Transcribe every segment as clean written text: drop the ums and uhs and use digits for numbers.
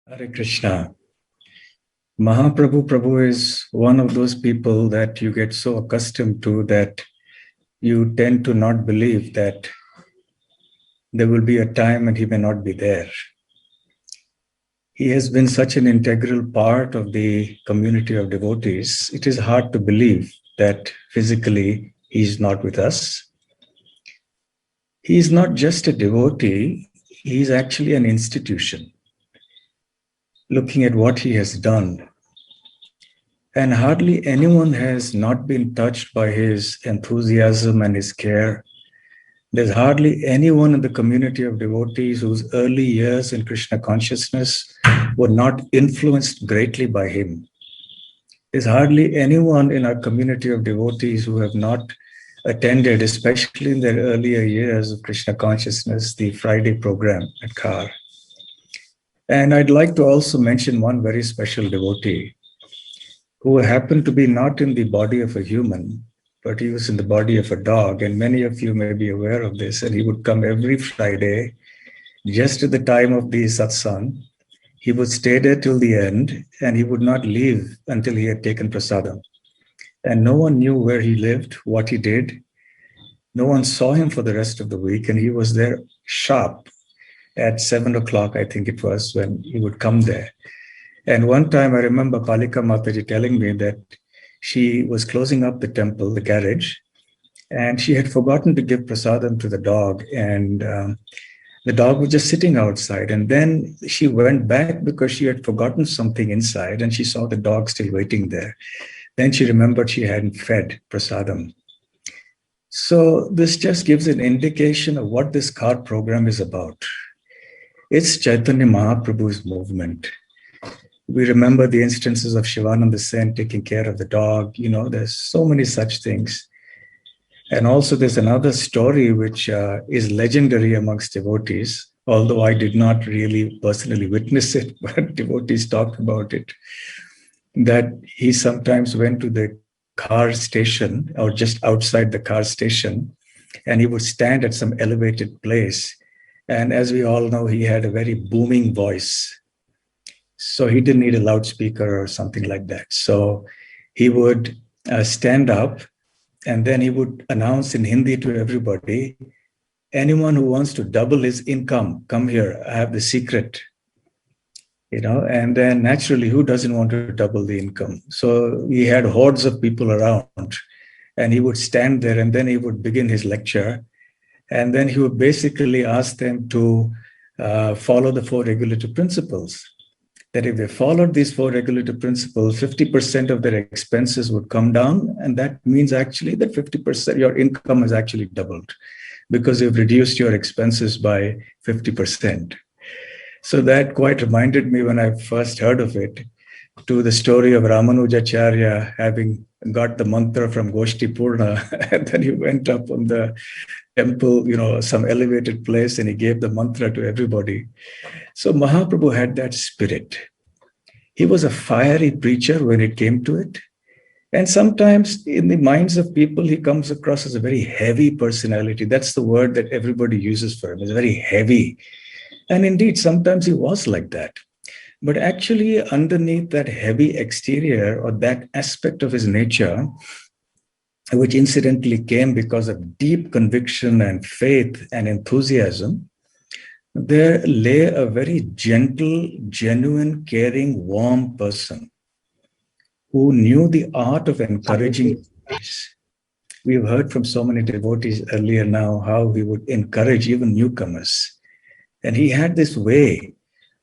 Hare Krishna. Mahaprabhu Prabhu is one of those people that you get so accustomed to that you tend to not believe that there will be a time when he may not be there. He has been such an integral part of the community of devotees. It is hard to believe that physically he is not with us. He is not just a devotee, he is actually an institution. Looking at what he has done, and hardly anyone has not been touched by his enthusiasm and his care. There's hardly anyone in the community of devotees whose early years in Krishna consciousness were not influenced greatly by him. There's hardly anyone in our community of devotees who have not attended, especially in their earlier years of Krishna consciousness, the Friday program at Khar. And I'd like to also mention one very special devotee who happened to be not in the body of a human, but he was in the body of a dog. And many of you may be aware of this. And he would come every Friday, just at the time of the satsang. He would stay there till the end, and he would not leave until he had taken prasadam. And no one knew where he lived, what he did. No one saw him for the rest of the week. And he was there sharp at 7 o'clock, I think it was, when he would come there. And one time I remember Palika Mataji telling me that she was closing up the temple, the garage, and she had forgotten to give prasadam to the dog. And the dog was just sitting outside. And then she went back because she had forgotten something inside, and she saw the dog still waiting there. Then she remembered she hadn't fed prasadam. So this just gives an indication of what this Khar program is about. It's Chaitanya Mahaprabhu's movement. We remember the instances of Shivananda Sen taking care of the dog. There's so many such things. And also there's another story which is legendary amongst devotees, although I did not really personally witness it, but devotees talk about it, that he sometimes went to the car station or just outside the car station, and he would stand at some elevated place. And as we all know, he had a very booming voice. So he didn't need a loudspeaker or something like that. So he would stand up, and then he would announce in Hindi to everybody, anyone who wants to double his income, come here, I have the secret. And then naturally, who doesn't want to double the income? So he had hordes of people around, and he would stand there, and then he would begin his lecture. And then he would basically ask them to follow the 4 regulative principles. That if they followed these 4 regulative principles, 50% of their expenses would come down. And that means actually that 50%, your income has actually doubled because you've reduced your expenses by 50%. So that quite reminded me when I first heard of it to the story of Ramanujacharya having got the mantra from Goshti Purna, and then he went up on the temple, some elevated place, and he gave the mantra to everybody. So Mahaprabhu had that spirit. He was a fiery preacher when it came to it. And sometimes in the minds of people, he comes across as a very heavy personality. That's the word that everybody uses for him. He's very heavy. And indeed, sometimes he was like that. But actually, underneath that heavy exterior or that aspect of his nature, which incidentally came because of deep conviction and faith and enthusiasm, there lay a very gentle, genuine, caring, warm person who knew the art of encouraging devotees. We've heard from so many devotees earlier now how he would encourage even newcomers. And he had this way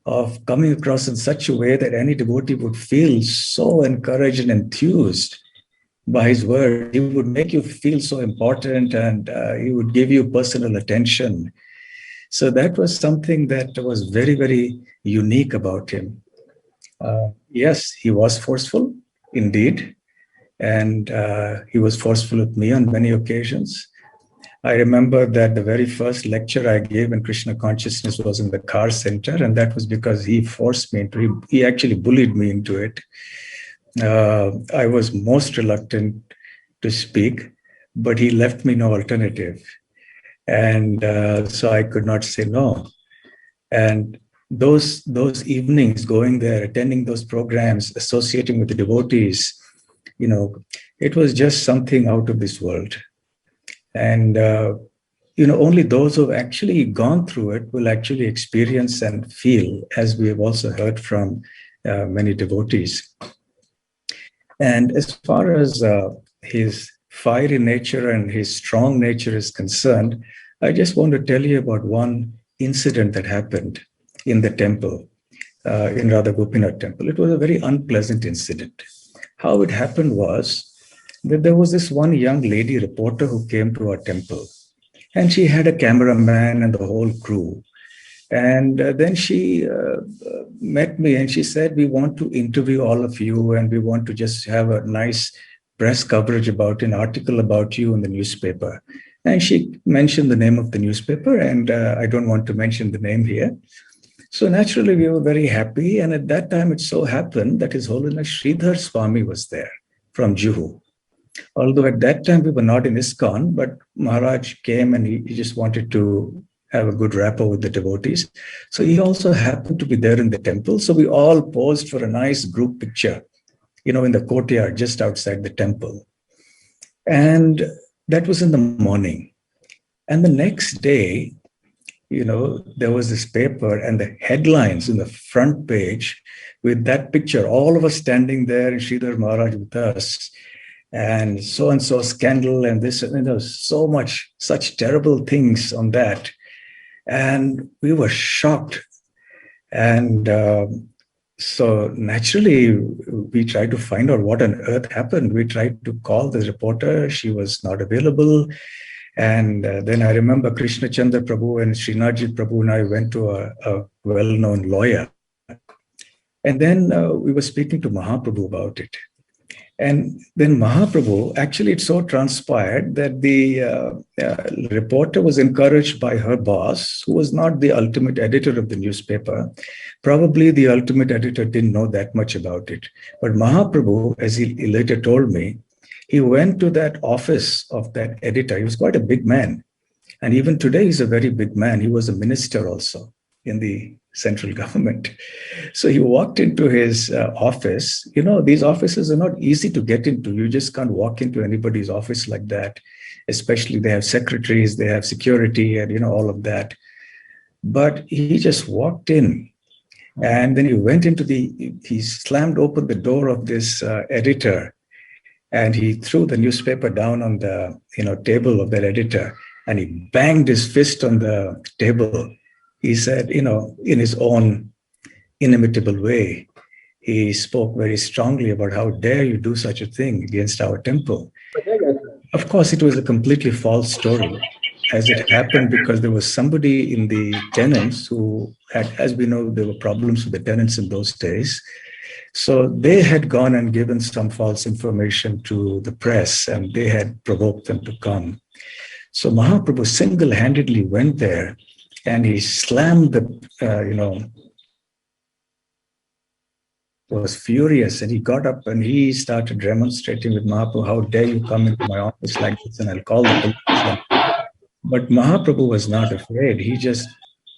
of coming across in such a way that any devotee would feel so encouraged and enthused by his word. He would make you feel so important, and he would give you personal attention. So that was something that was very, very unique about him. Yes, he was forceful, indeed. And he was forceful with me on many occasions. I remember that the very first lecture I gave in Krishna consciousness was in the Khar Center, and that was because he forced me into it. He actually bullied me into it. I was most reluctant to speak, but he left me no alternative. And so I could not say no. And those evenings, going there, attending those programs, associating with the devotees, it was just something out of this world. And only those who have actually gone through it will actually experience and feel, as we have also heard from many devotees. And as far as his fiery nature and his strong nature is concerned, I just want to tell you about one incident that happened in the temple, in Radha Gopinath temple. It was a very unpleasant incident. How it happened was that there was this one young lady reporter who came to our temple, and she had a cameraman and the whole crew. And then she met me and she said, we want to interview all of you and we want to just have a nice press coverage about an article about you in the newspaper. And she mentioned the name of the newspaper, and I don't want to mention the name here. So naturally, we were very happy. And at that time, it so happened that His Holiness Sridhar Swami was there from Juhu. Although at that time, we were not in ISKCON, but Maharaj came and he just wanted to have a good rapport with the devotees. So he also happened to be there in the temple. So we all posed for a nice group picture, in the courtyard just outside the temple. And that was in the morning. And the next day, there was this paper and the headlines in the front page with that picture, all of us standing there and Sridhar Maharaj with us, and so scandal and this, such terrible things on that. And we were shocked. And so naturally, we tried to find out what on earth happened. We tried to call the reporter. She was not available. And then I remember Krishna Chandra Prabhu and Srinathji Prabhu and I went to a well-known lawyer. And then we were speaking to Mahaprabhu about it. And then Mahaprabhu, actually it so transpired that the reporter was encouraged by her boss, who was not the ultimate editor of the newspaper. Probably the ultimate editor didn't know that much about it. But Mahaprabhu, as he later told me, he went to that office of that editor. He was quite a big man. And even today, he's a very big man. He was a minister also in the central government. So he walked into his office. These offices are not easy to get into. You just can't walk into anybody's office like that. Especially they have secretaries, they have security and, all of that. But he just walked in. And then he went into he slammed open the door of this editor. And he threw the newspaper down on the table of that editor, and he banged his fist on the table. He said, in his own inimitable way, he spoke very strongly about how dare you do such a thing against our temple. Of course, it was a completely false story, as it happened because there was somebody in the tenants who had, as we know, there were problems with the tenants in those days. So they had gone and given some false information to the press, and they had provoked them to come. So Mahaprabhu single-handedly went there and he slammed was furious, and he got up and he started demonstrating with Mahaprabhu, how dare you come into my office like this, and I'll call the police. But Mahaprabhu was not afraid. He just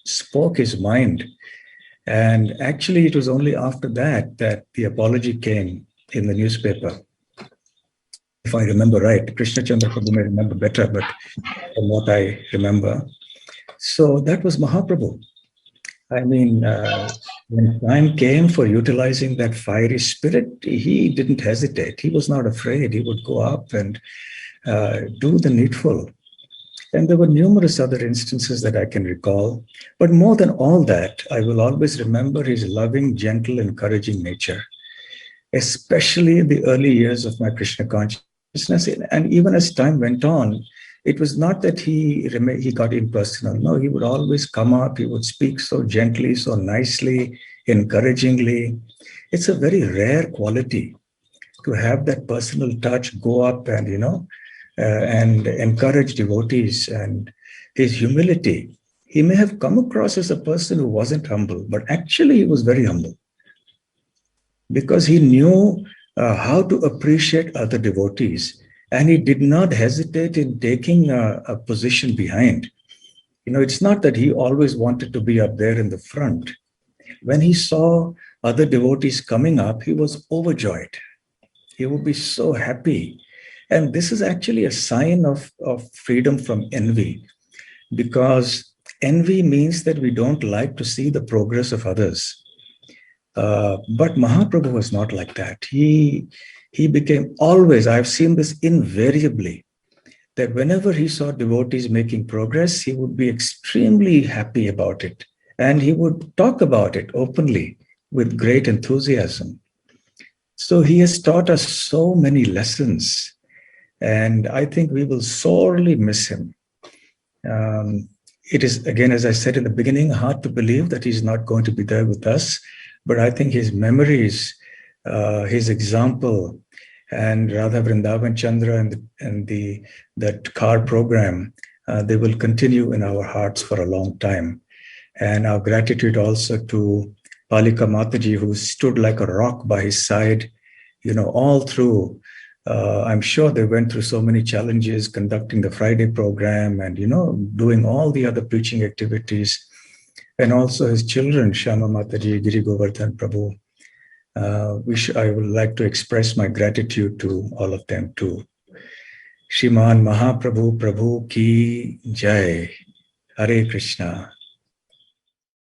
spoke his mind. And actually, it was only after that the apology came in the newspaper. If I remember right, Krishna Chandra Prabhu may remember better, but from what I remember. So that was Mahaprabhu. I mean, when time came for utilizing that fiery spirit, he didn't hesitate. He was not afraid. He would go up and do the needful. And there were numerous other instances that I can recall. But more than all that, I will always remember his loving, gentle, encouraging nature, especially in the early years of my Krishna consciousness. And even as time went on, it was not that he got impersonal. No, he would always come up. He would speak so gently, so nicely, encouragingly. It's a very rare quality to have that personal touch, go up and, and encourage devotees. And his humility, he may have come across as a person who wasn't humble, but actually he was very humble because he knew how to appreciate other devotees, and he did not hesitate in taking a position behind. It's not that he always wanted to be up there in the front. when he saw other devotees coming up, he was overjoyed. He would be so happy. And this is actually a sign of freedom from envy, because envy means that we don't like to see the progress of others. But Mahaprabhu was not like that. He became always, I've seen this invariably, that whenever he saw devotees making progress, he would be extremely happy about it. And he would talk about it openly with great enthusiasm. So he has taught us so many lessons. And I think we will sorely miss him. It is, again, as I said in the beginning, hard to believe that he's not going to be there with us. But I think his memories, his example, and Radha Vrindavan Chandra and that car program, they will continue in our hearts for a long time. And our gratitude also to Palika Mataji, who stood like a rock by his side, all through. I'm sure they went through so many challenges conducting the Friday program and, doing all the other preaching activities. And also his children, Shama Mataji, Giri Govardhan Prabhu. I would like to express my gratitude to all of them too. Shriman Mahaprabhu Prabhu Ki Jai. Hare Krishna.